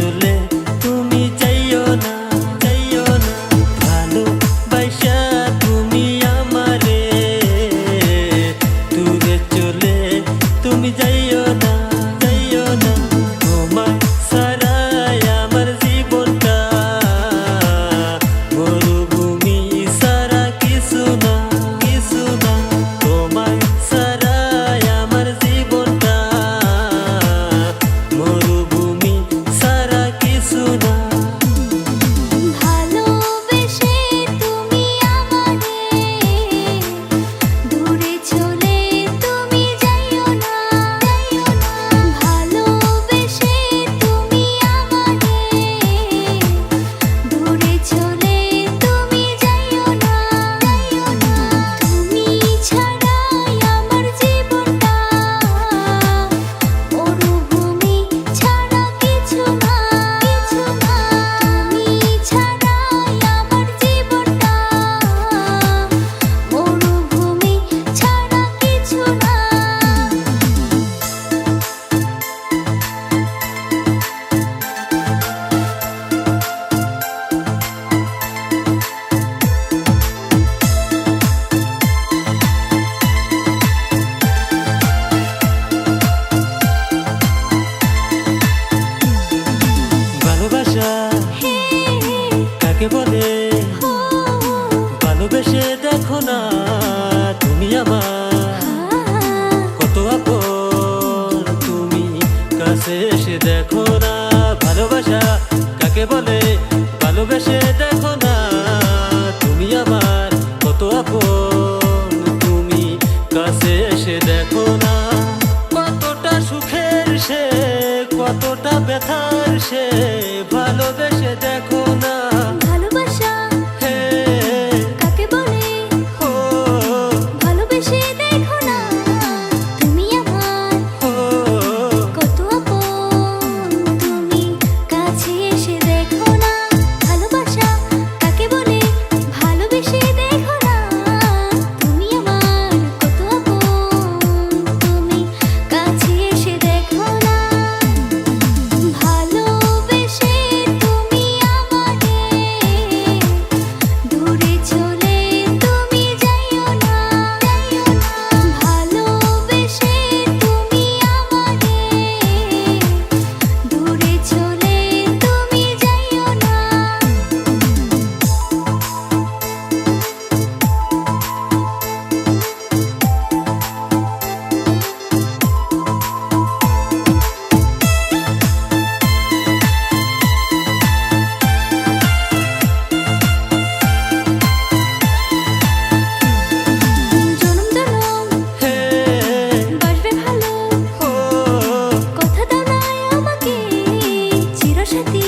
চলে তুমি যাইও না, যাইও না। ভালোবাসা তুমি আমারে দূরে চলে তুমি যাইও না, যাইও না। তোমায় ছাড়াই আমার জীবনটা মরুভূমি ছাড়া কিছু না, কিছু না। তোমায় ছাড়াই আমার জীবনটা মরুভূমি ছাড়া কিছু না। ভালোবেসে তুমি আমারে দূরে চলে তুমি যাইও না, যাইও না। ভালোবেসে তুমি আমারে দূরে চলে তুমি যাইও না, যাইও না। তুমি ছাড়াই আমার জীবনটা মরুভূমি ছাড়া কিছু না, কিছু না। তুমি ছাড়াই আমার জীবনটা মরুভূমি ছাড়া কিছু না। ভালোবাসা কাকে বলে? ভালোবেসে দেখো না তুমি আমার কত আপন, তুমি কাছে এসে দেখো না। ভালোবাসা কাকে বলে? ভালোবেসে দেখো না তুমি আমার কত আপন, তুমি কাছে এসে দেখো না। কতটা সুখের সে, কতটা ব্যথার সে, ভালোবেসে দেখো না। ভালোবাসা হে কাকে বলে? ও ভালোবেসে দেখো না তুমি আমার ও কত আপন, তুমি কাছে এসে দেখো না। ভালোবাসা কাকে বলে? ভালোবেসে দেখো না তুমি আমার কত আপন, তুমি কাছে এসে দেখো না। ভালোবেসে তুমি আমারে দূরে চলে তুমি যাইও না, যাইও না। ভালোবেসে তুমি আমারে দূরে চলে তুমি যাইও না। জনম জনম হে বাসবে ভালো, ও কথা দাও না আমাকে চিরসাথী।